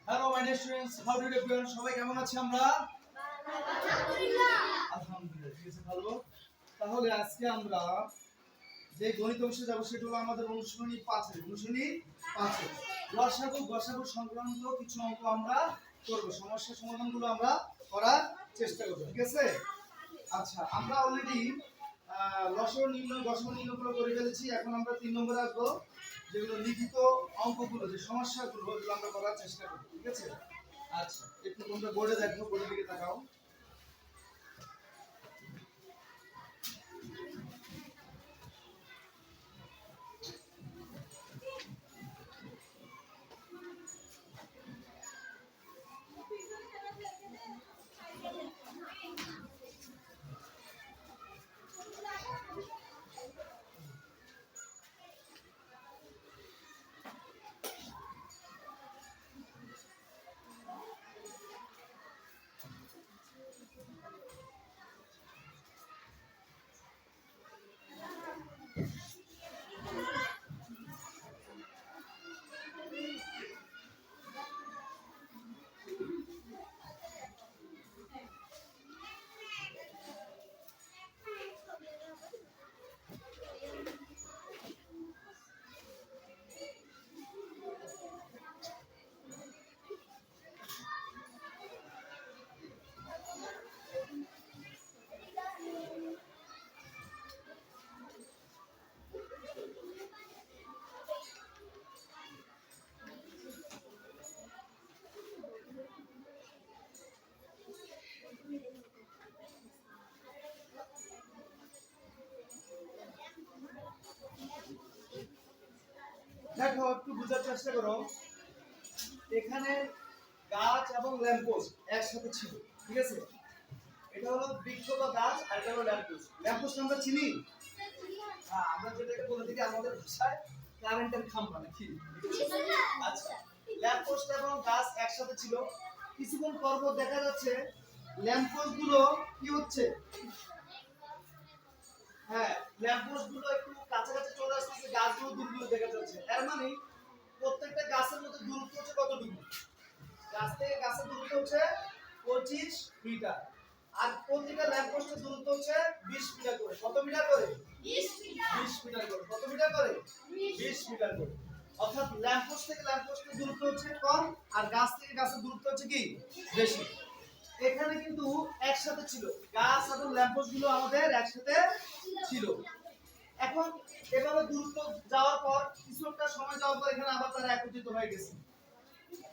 Hello my dear students, how do you everyone? সবাই কেমন আছি আমরা? আলহামদুলিল্লাহ, ঠিক আছে, ভালো। তাহলে আজকে আমরা যে গণিত অংশে যাব সেটা হলো আমাদের অনুশীলনী 5 লসাগু সংক্রান্ত কিছু অঙ্ক আমরা করব। সমস্যার সমাধানগুলো আমরা করার চেষ্টা করব, ঠিক আছে? আচ্ছা, আমরা অলরেডি গসাগু নির্ণয় করে ফেলেছি। এখন আমরা 3 নম্বরে আসবো, যেগুলো লিখিত অঙ্কগুলো, যে সমস্যাগুলো, এগুলো আমরা করার চেষ্টা করব, ঠিক আছে? আচ্ছা, একটু তোমরা বোর্ডে দেখো, বোর্ডের দিকে তাকাও। দেখো, একটু বোঝার চেষ্টা করো। এখানে গাছ এবং ল্যাম্পপোস্ট একসাথে ছিল, ঠিক আছে? এটা হলো বৃক্ষ বা গাছ, আর এটা হলো ল্যাম্পপোস্ট। ল্যাম্পপোস্ট আমরা চিনি, হ্যাঁ, আমরা যেটাকে বলে থাকি আমাদের ভাষায় কারেন্টের খাম্বা, নাকি? আচ্ছা, ল্যাম্পপোস্ট এবং গাছ একসাথে ছিল। কিছুক্ষণ পর পর দেখা যাচ্ছে ল্যাম্পপোস্ট গুলো কি হচ্ছে, হ্যাঁ, ল্যাম্পপোস্ট গুলো একটু কাছাকাছি চলে আসতেছে, গাছগুলো দূরগুলো দেখা যাচ্ছে। এর মানে প্রত্যেকটা গাছের মধ্যে দূরত্ব হচ্ছে কতটুকু? গাছ থেকে গাছের দূরত্ব হচ্ছে 25 মিটার, আর প্রতিটা ল্যাম্পপোস্টের দূরত্ব হচ্ছে 20 মিটার করে। কত মিটার করে? 20 মিটার করে। কত মিটার করে? 20 মিটার করে। অর্থাৎ ল্যাম্পপোস্ট থেকে ল্যাম্পপোস্টের দূরত্ব হচ্ছে কম, আর গাছ থেকে গাছের দূরত্ব হচ্ছে কি বেশি। এখানে কিন্তু একসাথে ছিল, গাছ এবং ল্যাম্পপোস্ট গুলো আমাদের একসাথে ছিল। এখন এভাবে দূরত্ব যাওয়ার পর কিছু একটা সময় যাওয়ার পর এখানে আবার তারা একত্রিত হয়ে গেছে,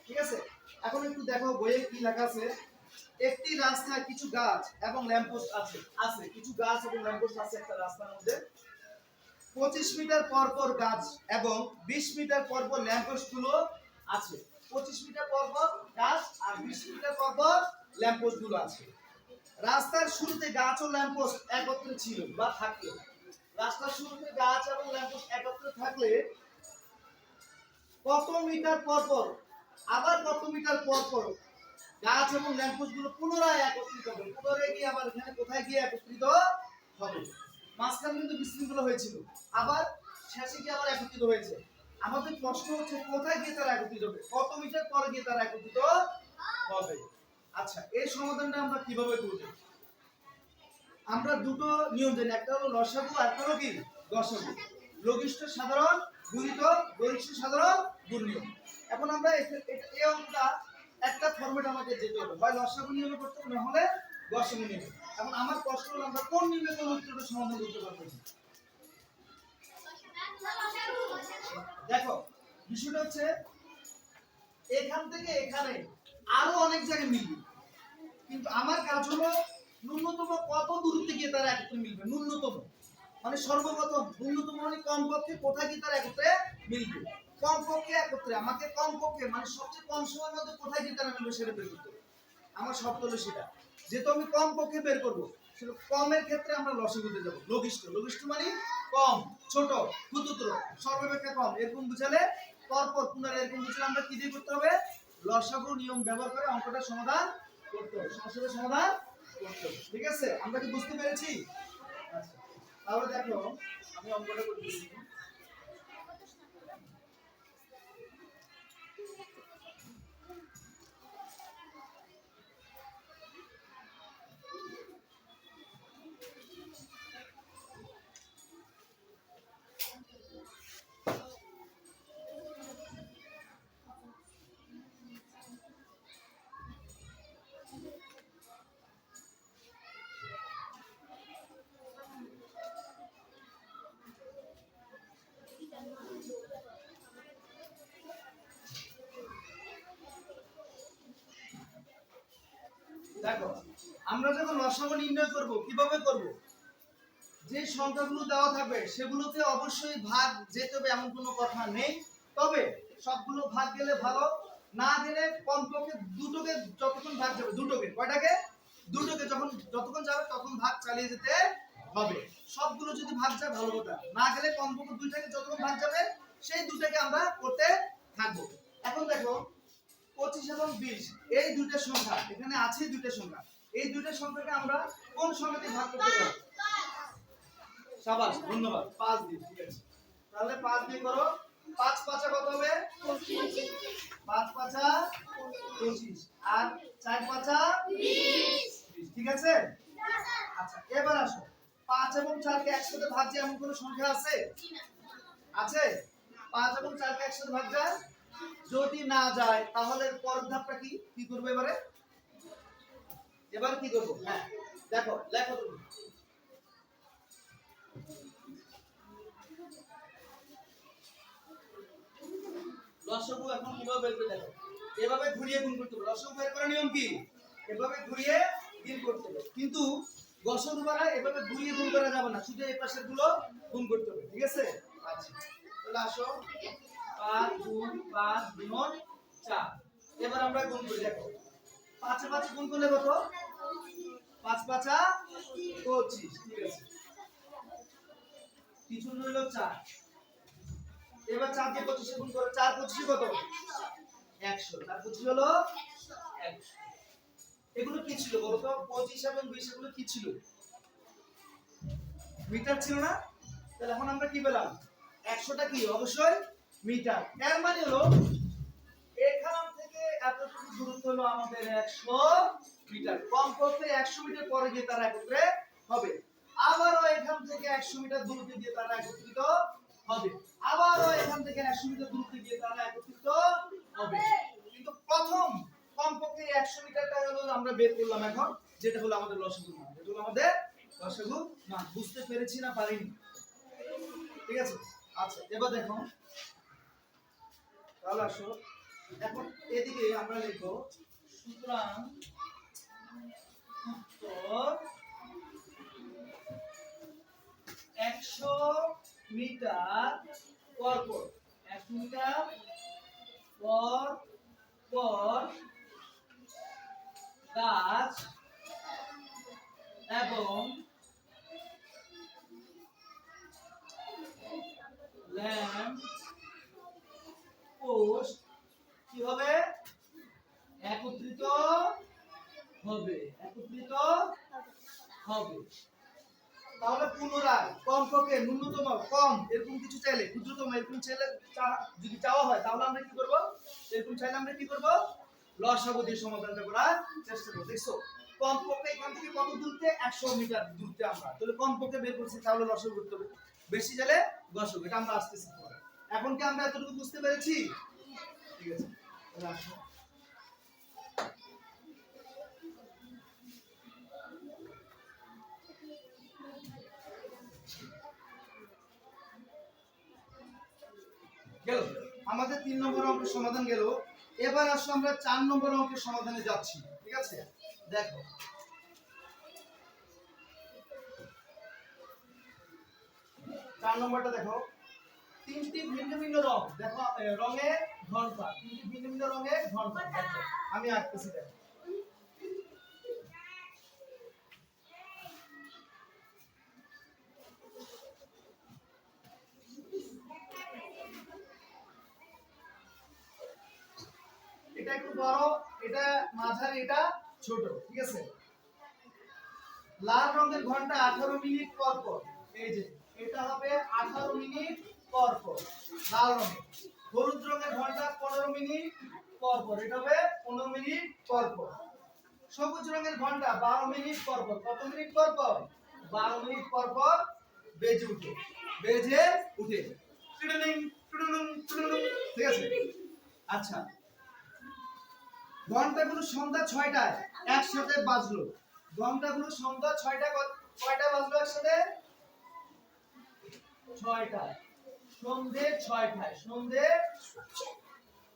ঠিক আছে? এখন একটু দেখো বইয়ে কি লেখা আছে। একটি রাস্তায় কিছু গাছ এবং ল্যাম্পপোস্ট আছে কিছু গাছ এবং ল্যাম্পপোস্ট আছে একটা রাস্তার মধ্যে। 25 মিটার পর পর গাছ এবং 20 মিটার পর পর ল্যাম্পপোস্ট গুলো আছে। 25 মিটার পর পর গাছ আর 20 মিটার পর পর ল্যাম্পপোস্ট গুলো আছে। রাস্তার শুরুতে গাছ ও ল্যাম্পপোস্ট একত্রে ছিল বা থাকতো। রাস্তার শুরুতে গাছ এবং ল্যাম্পপোস্ট একত্রে থাকলে কত মিটার পর পর, আবার কত মিটার পর পর গাছ এবং ল্যাম্পপোস্ট গুলো পুনরায় একত্রিত হবে। পুনরায় গিয়ে আবার এখানে কোথায় গিয়ে একত্রিত হবে? মাঝখানে কিন্তু বিশৃঙ্খলা হয়েছিল, আবার শেষে গিয়ে আবার একত্রিত হয়েছে। আমাদের প্রশ্ন হচ্ছে কোথায় গিয়ে তারা একত্রিত হবে, কত মিটার পরে গিয়ে তারা একত্রিত হবে। আচ্ছা, এই সমাধানটা আমরা কিভাবে করব? আমরা দুটো নিয়ম জানি, একটা হলো লসাগু আর একটা হলো কি গসাগু। লঘিষ্ঠ সাধারণ গুণিতক গরিষ্ঠ সাধারণ গুণ নিয়ম। এখন আমরা এই অঙ্কটা একটা ফরম্যাট আমাকে যেতে হবে, হয় লসাগু নিয়মে করতে হবে, না হলে গসাগু নিয়মে। এখন আমার প্রশ্ন হলো আমরা কোন নিয়মে কোন উত্তরটা সমাধান করতে পারবো? দেখো, বিষয়টা হচ্ছে এখান থেকে এখানে আরো অনেক জায়গায় মিলবে, কিন্তু আমার কাজ হলো ন্যূনতম কত দূরত্বে গিয়ে তারা একত্রে মিলবে। ন্যূনতম মানে সর্বপ্রথম, ন্যূনতম মানে কমপক্ষে কোথায় গিয়ে তারা একত্রে মিলবে। কমপক্ষে একত্রে আমাকে কমপক্ষে মানে সবচেয়ে কম সময়ের মধ্যে কোথায় গিয়ে তারা মিলবে সেটা বের করতে হবে। আমার শর্ত হলো সেটা, যেহেতু আমি কমপক্ষে বের করবো, সেটা কমের ক্ষেত্রে আমরা লসাগুতে যাবো। লঘিষ্ঠ মানে কম, ছোট, ক্ষুদ্রতর, সর্বাপেক্ষা কম, এরকম বুঝালে পরপর পুনরায় এরকম বুঝালে আমরা কি দিয়ে করতে হবে? লসাগু নিয়ম ব্যবহার করে অঙ্কটা সমাধান করতে হবে, সমস্যাটার সমাধান করতে হবে, ঠিক আছে? আমরা কি বুঝতে পেরেছি? আচ্ছা, তাহলে দেখো আমি অঙ্কটা করতেছি। দেখো আমরা যখন লসাগু নির্ণয় করব কিভাবে করব, যে সংখ্যাগুলো দেওয়া থাকবে সেগুলোকে অবশ্যই ভাগ যেতে হবে এমন কোনো কথা নেই, তবে সবগুলো ভাগ গেলে ভালো, না গেলে কমপক্ষে দুটোকে যতক্ষণ ভাগ যাবে, দুটোকে কয়টাকে, দুটোকে যতক্ষণ যাবে তখন ভাগ চালিয়ে যেতে হবে। সবগুলো যদি ভাগ যায় ভালো কথা, না গেলে কমপক্ষে দুইটাকে যতক্ষণ ভাগ যাবে সেই দুটাকে আমরা করতে থাকবো। এখন দেখো 25 এবং 20 এই দুইটা সংখ্যা এখানে আছে, দুইটা সংখ্যা, এই দুইটা সংখ্যাকে আমরা কোন সংখ্যাতে ভাগ করতে পারি? শাবাশ, ধন্যবাদ। 5 দিয়ে, ঠিক আছে। তাহলে 5 দিয়ে করো। 5 পাঁচা কত হবে? 5 পাঁচা 25 আর 4 পাঁচা 20, ঠিক আছে। আচ্ছা এবার আসো, 5 এবং 4 কে একসাথে ভাগ যায় এমন কোন সংখ্যা আছে? আছে? 5 এবং 4 কে একসাথে ভাগ যায়? যদি না যায় তাহলে পরের ধাপটা কি কি করব এবারে? এবার কি করব? হ্যাঁ দেখো, লেখো তুমি। লসাগু এখন কিভাবে বের করে দেখো, এভাবে ঘুরিয়ে গুণ করতে হবে। লসাগু বের করার নিয়ম কি? এভাবে ঘুরিয়ে গুণ করতে হবে, কিন্তু গসাগু দ্বারা এভাবে ঘুরিয়ে গুণ করা যাবে না, শুধু এই পাশের গুলো গুণ করতে হবে, ঠিক আছে। আচ্ছা তাহলে আসো, 5 গুণ 5 গুণ 4, এবার আমরা গুণ করি। দেখো 5 এ 5 গুণ করলে কত? 5 পাঁচা 25, ঠিক আছে। কিছু রইল 4, এবার 4 দিয়ে 25 গুণ করো। 4 25 কত? 100। 4 25 হলো 100। এগুলো কি ছিল বলো তো? 25 এবং 20 এগুলো কি ছিল? মিটার ছিল না? তাহলে এখন আমরা কি পেলাম? 100টা কি? অবশ্যই মিটার। এর মানে হলো এখান থেকে এতটুকু দূরত্ব হলো আমাদের 100 মিটার। কমপক্ষে 100 মিটার পরে গিয়ে তারা একত্রে হবে। আবারও এখান থেকে 100 মিটার দূরত্বে গিয়ে তারা একত্রিত হবে। আবারও এখান থেকে 100 মিটার দূরত্বে গিয়ে তারা একত্রিত হবে। কিন্তু প্রথম কমপক্ষে 100 মিটারটা হলো আমরা বের করলাম এখন, যেটা হলো আমাদের লসাগু মান। এটা হলো আমাদের লসাগু মান। বুঝতে পেরেছি না পারিনি? ঠিক আছে। আচ্ছা এবার দেখো, তাহলে আসো এখন এদিকে আমরা লিখব, সুতরাং উত্তর 100 মিটার পর পর, 100 মিটার পর পর গাছ এবং ল্যাম্প পোস্ট কি হবে? একত্রিত হবে, একত্রিত হবে। তাহলে পুনরায় কমপক্ষে ন্যূনতম কম এরকম কিছু চাইলে, ক্ষুদ্রতম এরকম চাইলে যদি চাওয়া হয় তাহলে আমরা কি করব? এরকম চাইলে আমরা কি করব? লসাগু দিয়ে সমাধানটা করার চেষ্টা করব। দেখছো কমপক্ষে এখান থেকে কত দূরত্বে? 100 মিটার দূরত্বে আমরা তাহলে কমপক্ষে বের করছি, তাহলে লসাগু করতে হবে। বেশি চাইলে গসাগু, এটা আমরা আসতেছি পরে। এখন কি আমরা এতটুকু বুঝতে পেরেছি? ঠিক আছে, তাহলে আসো। গেল আমাদের 3 নম্বর অঙ্কের সমাধান গেল। এবার আসো আমরা 4 নম্বর অঙ্কের সমাধানে যাচ্ছি, ঠিক আছে। দেখো 4 নম্বরটা দেখো, তিনটি ভিন্ন ভিন্ন রং, দেখো রঙের ঘন্টা, তিনটি ভিন্ন ভিন্ন রঙের ঘন্টা। দেখো আমি আঁকতেছি, দেখো এটা একটু বড়, এটা মাঝারি, এটা ছোট, ঠিক আছে। লাল রঙের ঘন্টা 18 মিনিট পর পর, এই যে এটা হবে 18 মিনিট পর পর লাল রঙের। হলুদ রঙের ঘন্টা 15 মিনিট পর পর, এটা হবে 15 মিনিট পর পর। সবুজ রঙের ঘন্টা 12 মিনিট পর পর, কত মিনিট পর পর? 12 মিনিট পর পর বেজে উঠে, বেজে উঠে টিডিং টিডিং টিডিং, ঠিক আছে। আচ্ছা ঘন্টাগুলো সন্ধ্যা 6টায় একসাথে বাজলো, ঘন্টাগুলো সন্ধ্যা 6টায় কয়টা বাজলো একসাথে? 6টায়, সন্ধ্যে 6টায়, সন্ধ্যে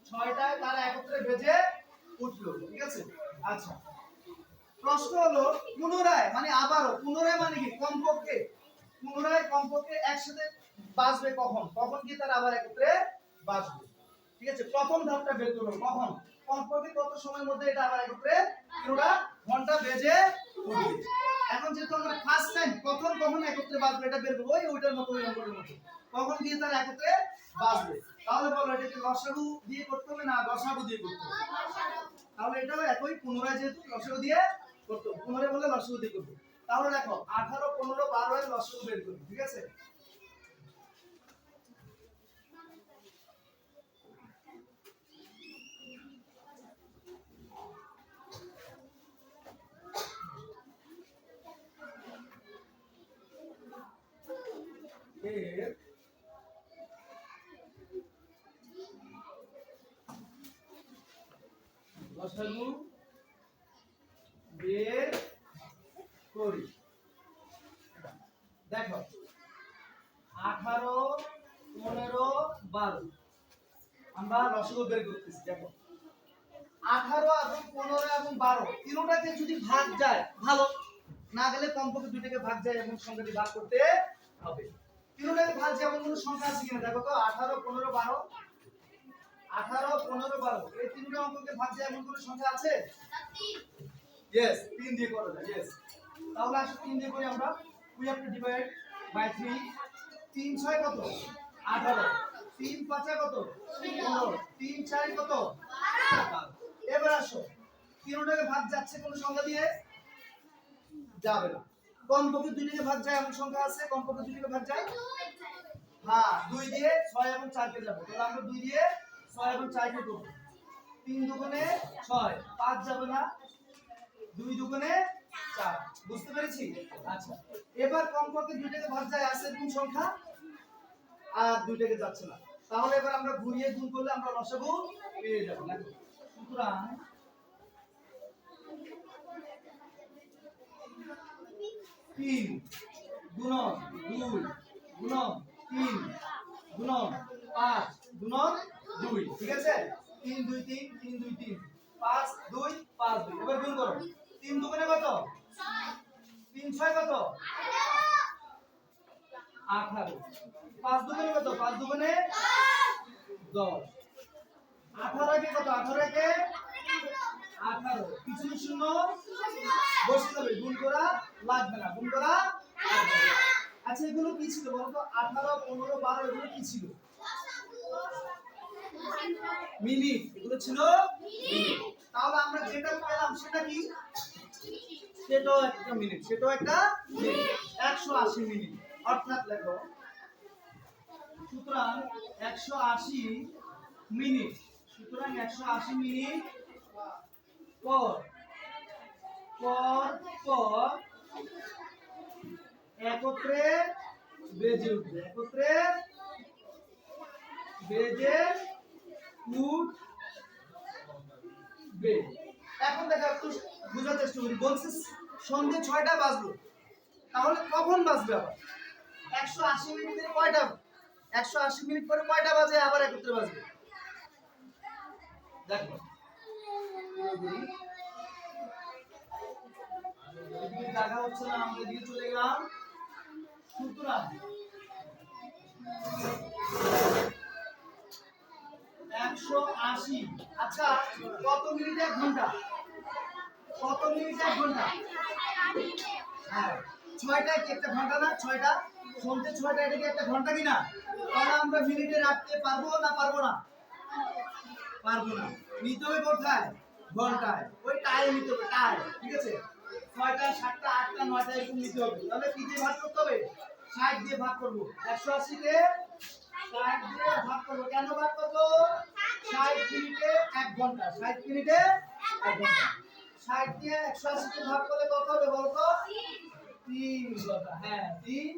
6টায় তারা একত্রে বেজে উঠলো, ঠিক আছে। আচ্ছা প্রশ্ন হলো পুনরায় মানে আবারও, পুনরায় মানে কি কমপক্ষে, পুনরায় কমপক্ষে একসাথে বাজবে কখন, কখন কি তার আবার একত্রে বাজবে। ঠিক আছে, প্রথম ধাপটা বের করব কখন, কমপক্ষে কত সময়ের মধ্যে এটা আবার একত্রে পুরোটা ঘন্টা বেজে উঠবে। এখন যেহেতু আমরা ফার্স্ট টাইম কখন কখন একত্রে বাজবে এটা বের করব, ওইটার মতো ওই নম্বরের মতো কখন দিয়ে তার একত্রে বাজবে। তাহলে বলো এটা কি লসাগু দিয়ে করতে হবে না গসাগু দিয়ে করতে হবে? তাহলে এটাও একই, পুনরায় যেহেতু লসাগু দিয়ে করতে হবে, পুনরায় বললে লসাগু দিয়ে করতে হবে। তাহলে দেখো 18 15 12 এর লসাগু বের করি। ঠিক আছে, এর লসাগু বের করি। দেখো 18 15 12 আমরা লসাগু বের করতেছি। দেখো 18 এবং 15 এবং 12 তিনটাকে যদি ভাগ যায় ভালো, না গেলে কমপক্ষে দুইটাকে ভাগ যায় এবং সংখ্যাটি ভাগ করতে হবে। তিনটাকে ভাগ যায় এমন কোনো সংখ্যা আছে কিনা দেখো তো, 18 15 12, 18 15 12 এই তিনটা অঙ্ককে ভাগ যায় এমন কোনো সংখ্যা আছে? ইয়েস, 3 দিয়ে করা যায়। ইয়েস, তাহলে আসো 3 দিয়ে করি আমরা। We have to divide by 3। 3 6 কত? 18। 3 5 কত? 15। 3 4 কত? 12। এবার আসো, তিনটাকে ভাগ যাচ্ছে কোন সংখ্যা দিয়ে? যাবে না। কমপক্ষে দুইটাকে ভাগ যায় এমন সংখ্যা আছে? কমপক্ষে দুইটাকে ভাগ যায়, হ্যাঁ 2 দিয়ে 6 এবং 4 কে যাবে। তাহলে আমরা 2 দিয়ে 6 এবং 4 কে করব। 3 দুগুণে 6, 5 যাবে না, 2 দুগুণে 4। বুঝতে পেরেছি? আচ্ছা, এবার কমপক্ষে দুইটাকে ভাগ যায় আছে কোন সংখ্যা? আর দুইটাকে যাচ্ছে না। তাহলে এবার আমরা ঘুরিয়ে গুণ করলে আমরা লসাগু পেয়ে যাব। দেখো সুতরাং 3 গুণন 2 গুণন 3 গুণন 5 গুণন 2। ঠিক আছে, 3 2 3 3 2 3 5 2 5 2। এবার গুণ করো। 3 দুগুণে কত? 3 6 কত? 18। 5 দুগুণে কত? 5 দুগুণে 10। 18 কে কত? 18 কে 18। পিছনে শূন্য বসে যাবে, গুণ করা লাগবে না, গুণ করা লাগবে না। আচ্ছা এগুলো কি ছিল বলতো? 18 15 12 এগুলো কি ছিল? মিনিট। এগুলো ছিল মিনিট। তাহলে আমরা যেটা পেলাম সেটা কি? সেটাও একটা মিনিট, সেটাও একটা মিনিট। 180 মিনিট। অর্থাৎ দেখো, সুতরাং 180 মিনিট, সুতরাং 180 মিনিট পর পর পর একত্রে বেজে উঠবে, একত্রে বেজে উঠবে। এখন দেখো একটু বোঝার চেষ্টা করি। বলছে সন্ধ্যে 6টা বাজলো, তাহলে কখন বাজবে আবার? 180 মিনিটে কয়টা? 180 মিনিট পরে কয়টা বাজে আবার একত্রে বাজবে? দেখো এদিকে জায়গা হচ্ছে না, আমরা এদিকে চলে গেলাম। সুতরাং 180, আচ্ছা কত মিনিট 1 ঘন্টা? কত মিনিট 1 ঘন্টা? হ্যাঁ 6টায় কি একটা ঘন্টা না? 6টা সন্ধ্যে 6টা, এটা কি একটা ঘন্টা কিনা? তাহলে আমরা মিনিটে রাখতে পারবো না পারবো না? পারবো না। নিতে হবে কোথায়? ঘন্টায়। ওই টাইম নিতে হবে, টাইম। ঠিক আছে, 6টা 7টা 8টা 9টা এরকম নিতে হবে। তাহলে কি দিয়ে ভাগ করতে হবে? 60 দিয়ে ভাগ করব। 180 কে 60 দিয়ে ভাগ করব। কেন ভাগ করব? 60 মিনিটে 1 ঘন্টা, 60 মিনিটে 1 ঘন্টা। 60 দিয়ে 180 কে ভাগ করলে কত হবে বলতো? 3 ঘন্টা। হ্যাঁ 3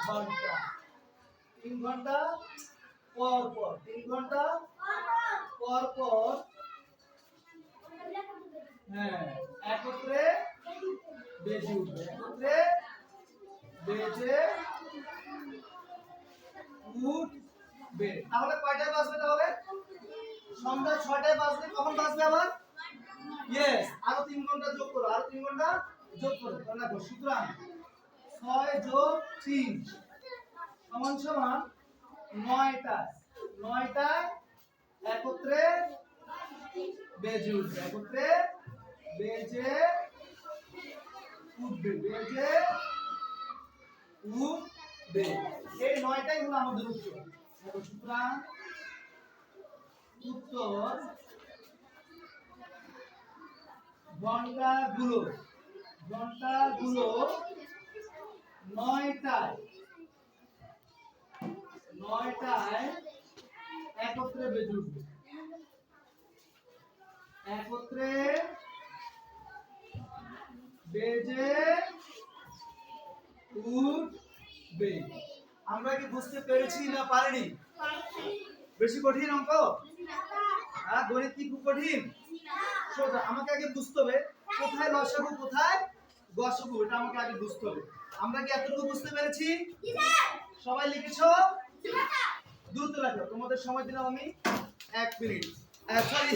ঘন্টা। 3 ঘন্টা পর পর, 3 ঘন্টা পর পর, হ্যাঁ একত্রে বেজে উঠবে, একত্রে বেজে উঠবে। তাহলে কয়টায় বাজবে? তাহলে সন্ধ্যা 6টায় বাজবে। কখন বাজবে আবার? ইয়েস, আরো 3 ঘন্টা যোগ করো, আরো 3 ঘন্টা যোগ করো। তাহলে দেখো সুতরাং 6 যোগ 3 সমান সমান 9টা। 9টায় একত্রে বেজে উঠবে, একত্রে বেজে উঠবে, বেজে উঠবে। এই 9টাই হলো আমাদের উত্তর। দেখো সুতরাং উত্তর ঘন্টাগুলো 9টায় একত্রে বেজে উঠবে, একত্রে বেজে উঠবে। আমরা কি বুঝতে পেরেছি না পারিনি? বেশি কঠিন অঙ্ক? হ্যাঁ, গণিত কি খুব কঠিন? সোজা। আমাকে আগে বুঝতে হবে কোথায় লসাগু কোথায় গসাগু, এটা আমাকে আগে বুঝতে হবে। আমরা কি এতটুকু বুঝতে পেরেছি? সবাই লিখেছো? দ্রুত লেখো, তোমাদের সময় দিলাম আমি 1 মিনিট, সরি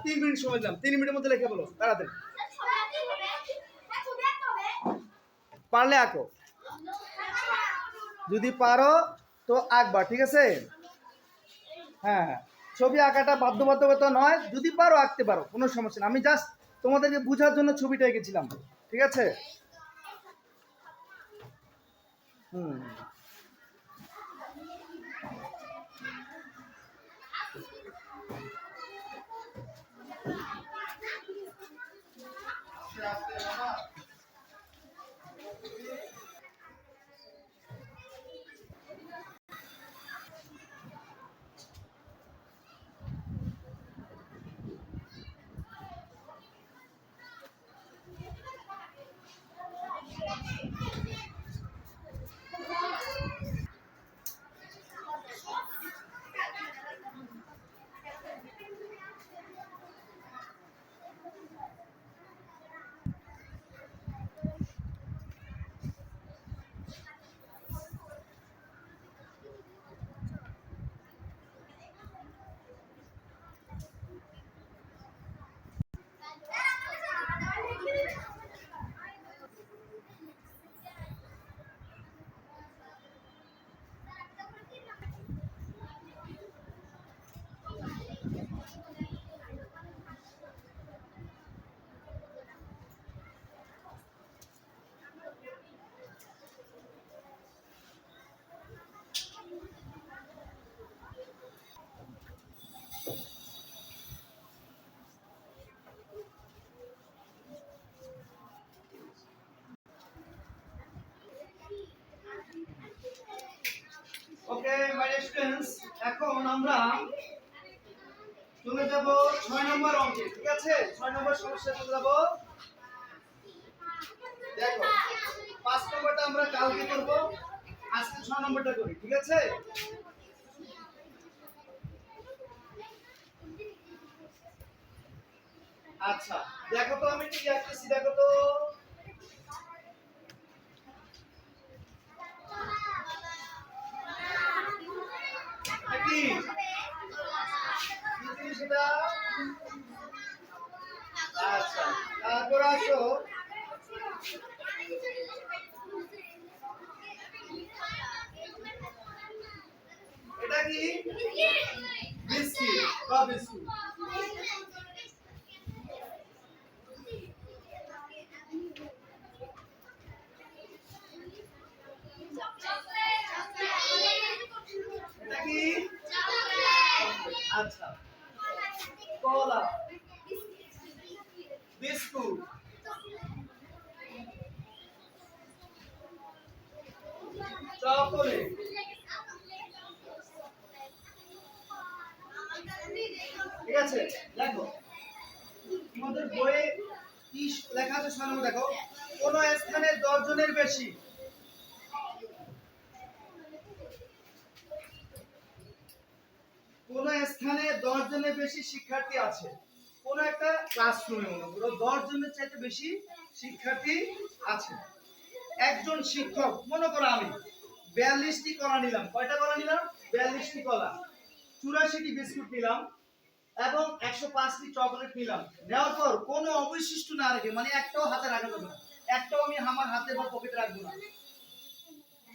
3 মিনিট সময় দিলাম। 3 মিনিটের মধ্যে লিখে বলো তাড়াতাড়ি। পারলে আঁকো, যদি পারো তো আঁকবা, ঠিক আছে? হ্যাঁ হ্যাঁ, ছবি আঁকাটা বাধ্যবাধকতা নয়, যদি পারো আঁকতে পারো, কোনো সমস্যা না। আমি জাস্ট তোমাদেরকে বোঝার জন্য ছবিটা এঁকেছিলাম, ঠিক আছে? হুম, ওকে মাই স্টুডেন্টস, এখন আমরা চলে যাব 6 নম্বর অঙ্কে, ঠিক আছে? 6 নম্বর সমস্যা চলে যাব। দেখো 5 নম্বরটা আমরা কালকে করব, আজকে 6 নম্বরটা করি, ঠিক আছে? আচ্ছা, দেখো তো আমি কি আঁকতেছি, দেখো তো। কি সেটা? আচ্ছা, তারপর আসো এটা কি? বিস্কিট বা বিস্কুট। এটা কি? আচ্ছা, কলা, বিস্কুট, চকোলেট। ঠিক আছে, দেখো তোমাদের বইয়ে কি লেখা আছে সামনে দেখো। কোন স্থানে 10 জনের বেশি, কোন স্থানে 10 জনের বেশি শিক্ষার্থী আছে। কোন একটা ক্লাসরুমে মনে করো 10 জনের চাইতে বেশি শিক্ষার্থী আছে। একজন শিক্ষক, মনে করো আমি 42টি কলা নিলাম। কয়টা কলা নিলাম? 42টি কলা। 84টি বিস্কুট নিলাম। এবং 105টি চকলেট নিলাম। নেওয়ার পর কোনো অবশিষ্ট না রেখে, মানে একটাও হাতে রাখা যাবে না, একটাও আমি আমার হাতে বা পকেটে রাখবো না,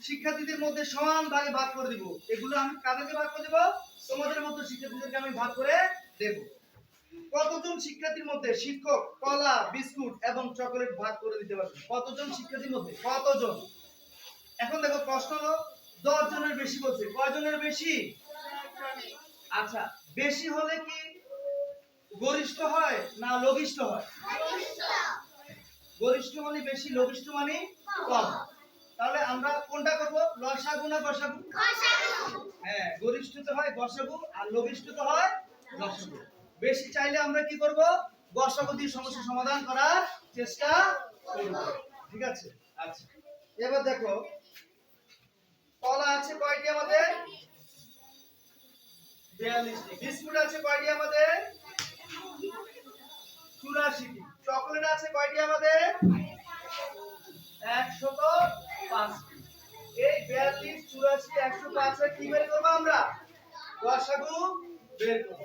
শিক্ষার্থীদের মধ্যে সমান ভাগে ভাগ করে দিব। এগুলো আমি কাদেরকে ভাগ করে দেব? তোমাদের মতো শিক্ষার্থীদেরকে আমি ভাগ করে দেব। কতজন শিক্ষার্থীর মধ্যে শিক্ষক কলা, বিস্কুট এবং চকলেট ভাগ করে দিতে পারবে? কতজন শিক্ষার্থীর মধ্যে? কতজন? এখন দেখো প্রশ্ন হলো 10 জনের বেশি বলছে। কয়জনের বেশি? আচ্ছা, বেশি হলে কি গরিষ্ঠ হয় না লঘিষ্ঠ হয়? গরিষ্ঠ মানে বেশি, লঘিষ্ঠ মানে কম। তাহলে আমরা কোনটা করব? লসাগু না গসাগু? হ্যাঁ, গরিষ্ঠ তো হয় গসাগু আর লঘিষ্ঠ তো হয় লসাগু। বেশি চাইলে আমরা কি করব? গসাগু দিয়ে সমস্যা সমাধান করার চেষ্টা করব। ঠিক আছে? আচ্ছা, এবার দেখো কলা আছে কয়টি আমাদের? 42টি। বিস্কুট আছে কয়টি আমাদের? 84টি। চকলেট আছে কয়টি আমাদের? 105টি। এই 42, 84, 105 এর কি বের করব আমরা? গসাগু বের করব।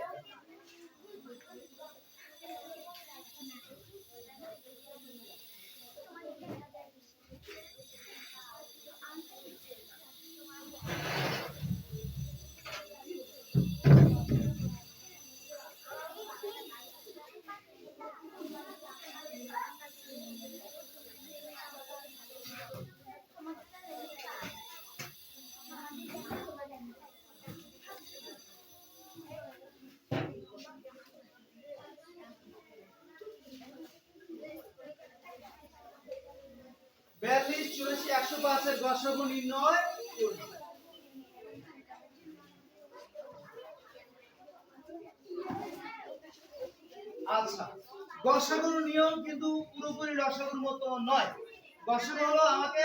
বিয়াল্লিশ, 84, 105 এর গসাগু নির্ণয় করব। আচ্ছা, গসাগুর নিয়ম কিন্তু পুরোপুরি লসাগুর মতো নয়। গসাগু হলো আমাকে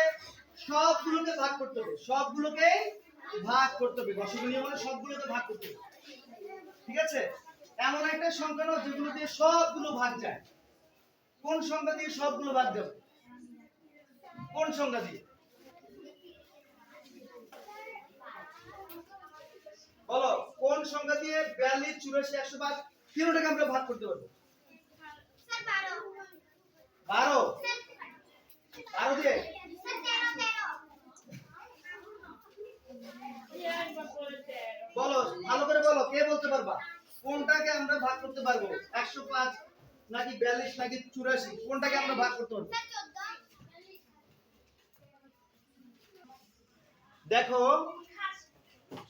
সবগুলোকে ভাগ করতে হবে, সবগুলোকে ভাগ করতে হবে। গসাগু নিয়ম মানে সবগুলোকে ভাগ করতে হবে। ঠিক আছে? এমন একটা সংখ্যা নাও যেগুলো দিয়ে সবগুলো ভাগ যায়। কোন সংখ্যা দিয়ে সবগুলো ভাগ যাবে? কোন সংখ্যা দিয়ে? বলো, কোন সংখ্যা দিয়ে 42, 84, 105 তিনটাকে আমরা ভাগ করতে পারবো? 12। 12 দিয়ে? বলো, ভালো করে বলো, কে বলতে পারবা? কোনটাকে আমরা ভাগ করতে পারবো? 105 নাকি 42 নাকি 84? কোনটাকে আমরা ভাগ করতে পারবো? দেখো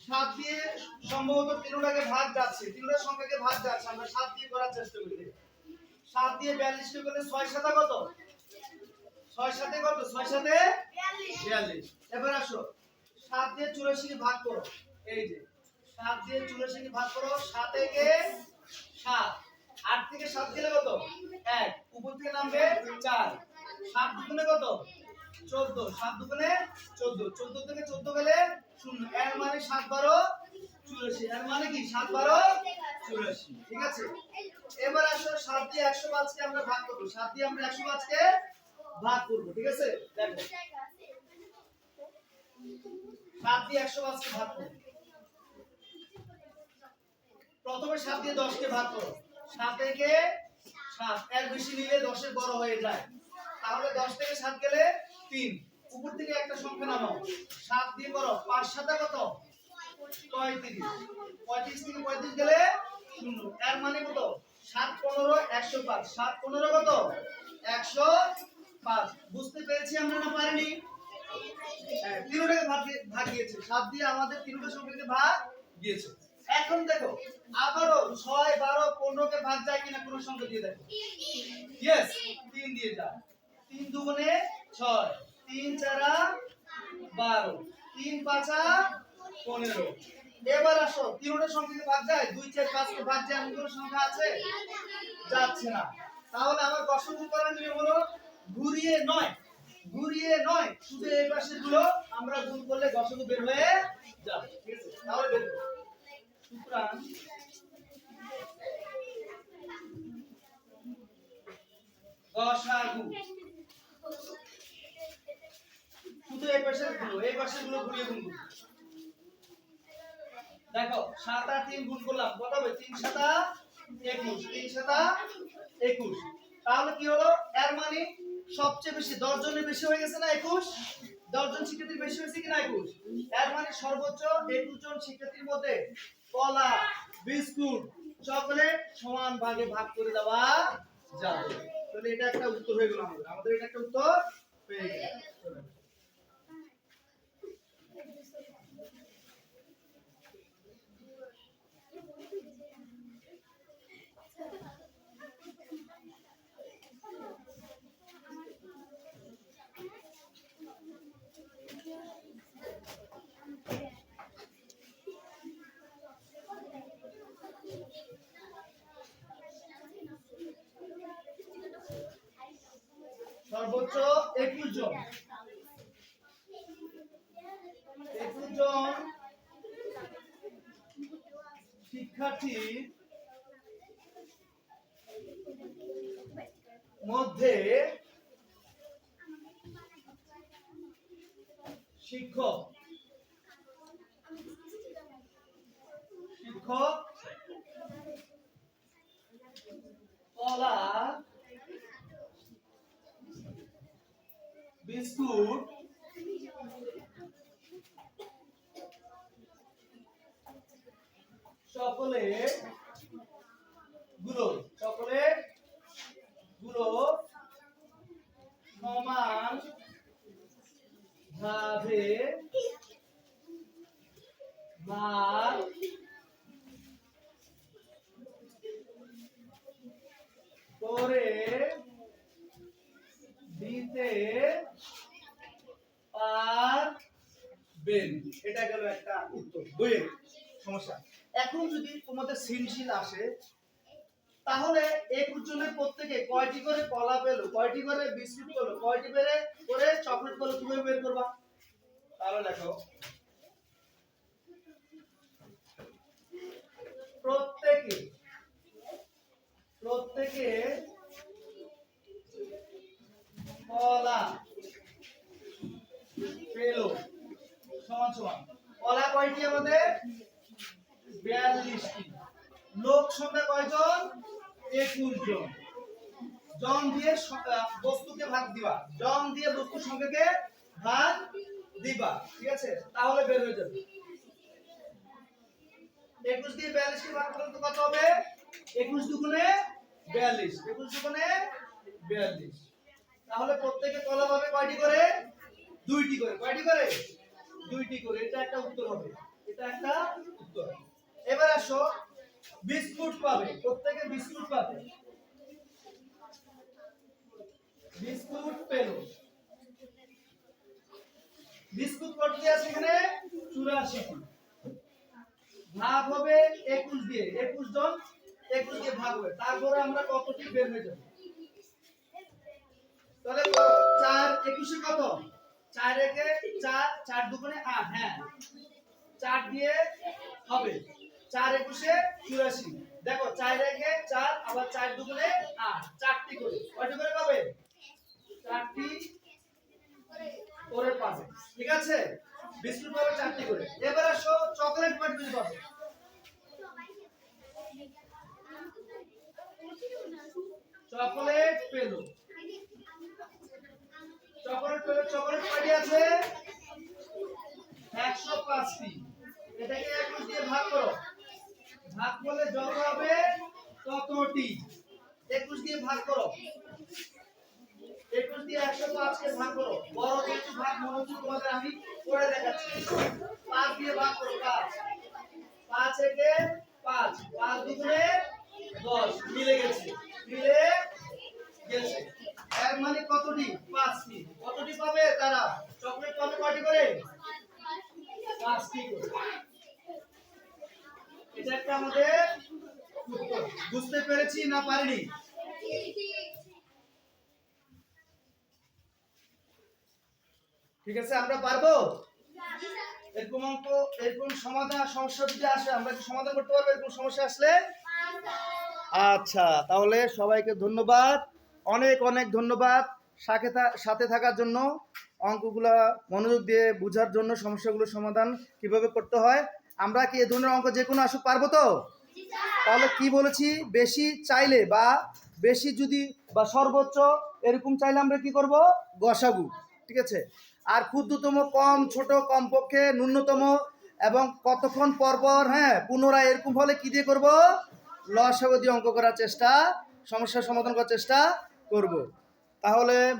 7 দিয়ে সম্ভবত তিনটাকে ভাগ যাচ্ছে, তিনটা সংখ্যাকে ভাগ যাচ্ছে, আমরা 7 দিয়ে করার চেষ্টা করি। 7 দিয়ে 42 কে করলে 6 7 কত? 6 7 কত? 6 7 42। এবার আসো 7 দিয়ে 84 কে ভাগ করো। এই যে 7 দিয়ে 84 কে ভাগ করো, 7 একে 7, 8 থেকে 7 গেলে কত? 1, উপর থেকে নামবে 4, 7 দুগুণে কত? 14, 7 দুগুণে 14, 14 থেকে 14 গেলে 0, এর মানে 7 12 84, এর মানে কি 7 12 84। ঠিক আছে? এবার আসো 7 দিয়ে 105 কে আমরা ভাগ করব, 7 দিয়ে আমরা 105 কে ভাগ করব। ঠিক আছে? দেখো 7 দিয়ে 105 কে ভাগ করব। প্রথমে 7 দিয়ে 10 কে ভাগ করো, 7 থেকে 7, এর বেশি নিলে 10 এর বড় হয়ে যায়, তাহলে 10 থেকে 7 গেলে 3, উপর থেকে একটা সংখ্যা নামাও, 7 দিয়ে করো, 5 7 কত? 35, 35 থেকে 35 গেলে 0, এর মানে কত? 7 15 105, 7 15 কত? 105। বুঝতে পেরেছি আমরা না পারিনি? হ্যাঁ, তিনটাকে ভাগ দিয়েছে, 7 দিয়ে আমাদের তিনটা সংখ্যাকে ভাগ দিয়েছে। এখন দেখো আবারও 6 12 15 কে ভাগ যায় কিনা কোন সংখ্যা দিয়ে দেখো। यस, 3 দিয়ে যায়। 3 দুগুণে 6, 3 4 12, 3 5 15। এবার আসো তিনটা সংখ্যাকে ভাগ যায়, 2 4 5 কে ভাগ যায় এমন কোন সংখ্যা আছে? যাচ্ছে না। তাহলে আমার গসাগু করার নিয়ম হলো ঘুরিয়ে নয়, ঘুরিয়ে নয়, শুধু এই পাশের গুলো আমরা গুণ করলে গসাগু বের হয়ে যাবে। ঠিক আছে? তাহলে বের করো। সুতরাং গসাগু শুধু এই পাশের গুলো ঘুরিয়ে গুণ করব। দেখো 7 আর 3 গুণ করলাম, কত হবে? 3 7 21, 3 সাতা 21। তাহলে কি হলো, এর মানে সবচেয়ে বেশি 10 জনের বেশি হয়ে গেছে না 21, 10 জন শিক্ষার্থীর বেশি হয়েছে কিনা 21। এর মানে সর্বোচ্চ 21 জন শিক্ষার্থীর মধ্যে কলা, বিস্কুট, চকলেট সমান ভাগে ভাগ করে দেওয়া যাবে। তাহলে এটা একটা উত্তর হয়ে গেল, আমাদের এটা একটা উত্তর হয়ে গেল। সর্বোচ্চ 21 জন, 21 জন শিক্ষার্থী মধ্যে শিক্ষক কলা, বিস্কুট, চকোলেট গুলো সমান ভাবে ভাগ করে দিতে পারবেন। এটা গেল একটা উত্তর, দুইয়ের সমস্যা। এখন যদি তোমাদের সৃজনশীল আসে, তাহলে 21 জনের প্রত্যেকে কয়টি করে কলা পেলো, কয়টি করে বিস্কুট পেলো, কয়টি করে চকলেট পেলো, কিভাবে বের করবা? তাহলে দেখো, প্রত্যেকে কলা পেলো সমান সমান, কলা কয়টি আমাদের 42টি, লোক সংখ্যা কয়জন 21 জন, জন দিয়ে বস্তুকে ভাগ দিবা, জন দিয়ে বস্তুর সংখ্যাকে ভাগ দিবা, ঠিক আছে? তাহলে বের হয়ে যাবে। 21 দিয়ে 42 কে ভাগ করলে তো কত হবে? 21 দুগুণে 42, 21 দুগুণে 42। তাহলে প্রত্যেকে কলা পাবে কয়টি করে? দুইটি করে। কয়টি করে? দুইটি করে। এটা একটা উত্তর হবে, এটা একটা উত্তর। এবার আসো, বিস্কুট পাবে, প্রত্যেকে বিস্কুট পাবে, বিস্কুট পেল, বিস্কুট কয়টি আছে এখানে? 84টি। ভাগ হবে 21 দিয়ে, 21 জন 21 দিয়ে ভাগ হবে, তারপরে আমরা কতটি বের হয়ে যাবে? তাহলে 4 21 এ কত? 4 একে 4, 4 দুগুণে 8, হ্যাঁ 4 দিয়ে হবে, 4 21 এ 84। দেখো 4 একে 4, আবার 4 দুগুণে 8, 4টি করে। কয়টি করে পাবে? 4টি করে পাবে, ঠিক আছে? বিস্কুট পাবে 4টি করে। এবার আসো, চকলেট কয়টি করে পাবে? চকোলেট পেল, চকোলেট কয়টি আছে? 105টি। এটাকে 21 দিয়ে ভাগ করো, ভাগ করলে যত হবে ততটি। 21 দিয়ে ভাগ করো, 21 দিয়ে 105 কে ভাগ করো, বড় কিছু ভাগ মনোযোগ তোমাদের আমি করে দেখাচ্ছি। 5 দিয়ে ভাগ করো, 5, 5 একে 5, 5 দুগুণে 10, মিলে গেছে, এর মানে কতটি? 5টি। কতটি পাবে তারা? চকলেট পাবে কয়টি করে? 5টি করে। এটা একটা আমাদের উত্তর। বুঝতে পেরেছি না পারিনি? ঠিক আছে, আমরা পারবো? এরকম অঙ্ক, এরকম সমাধান সমস্যা যদি আসে, আমরা কি সমাধান করতে পারবো এরকম সমস্যা আসলে? আচ্ছা, তাহলে সবাইকে ধন্যবাদ, অনেক অনেক ধন্যবাদ সাথে থাকার জন্য, অঙ্কগুলা মনোযোগ দিয়ে বোঝার জন্য, সমস্যাগুলোর সমাধান কিভাবে করতে হয়। আমরা কি এই ধরনের অঙ্ক যে কোনো আসুক পারবো তো? তাহলে কি বলেছি, বেশি চাইলে বা বেশি যদি বা সর্বোচ্চ এরকম চাইলে আমরা কি করব, গসাগু। ঠিক আছে। আর ক্ষুদ্রতম কম ছোট কমপক্ষে ন্যূনতম এবং কতক্ষণ পর পর, হ্যাঁ, পুনরায় এরকম হলে কি দিয়ে করব, লসাগু দিয়ে অঙ্ক করার চেষ্টা, সমস্যার সমাধান করার চেষ্টা করব। তাহলে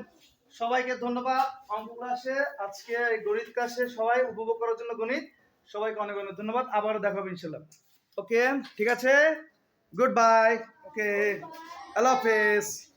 সবাইকে ধন্যবাদ অঙ্ক ক্লাসে, আজকে এই গণিত ক্লাসে সবাই উপভোগ করার জন্য গণিত, সবাইকে অনেক অনেক ধন্যবাদ। আবারও দেখা হবে ইনশাল্লাহ। ওকে, ঠিক আছে, গুড বাই। ওকে, আল্লাহ হাফেজ।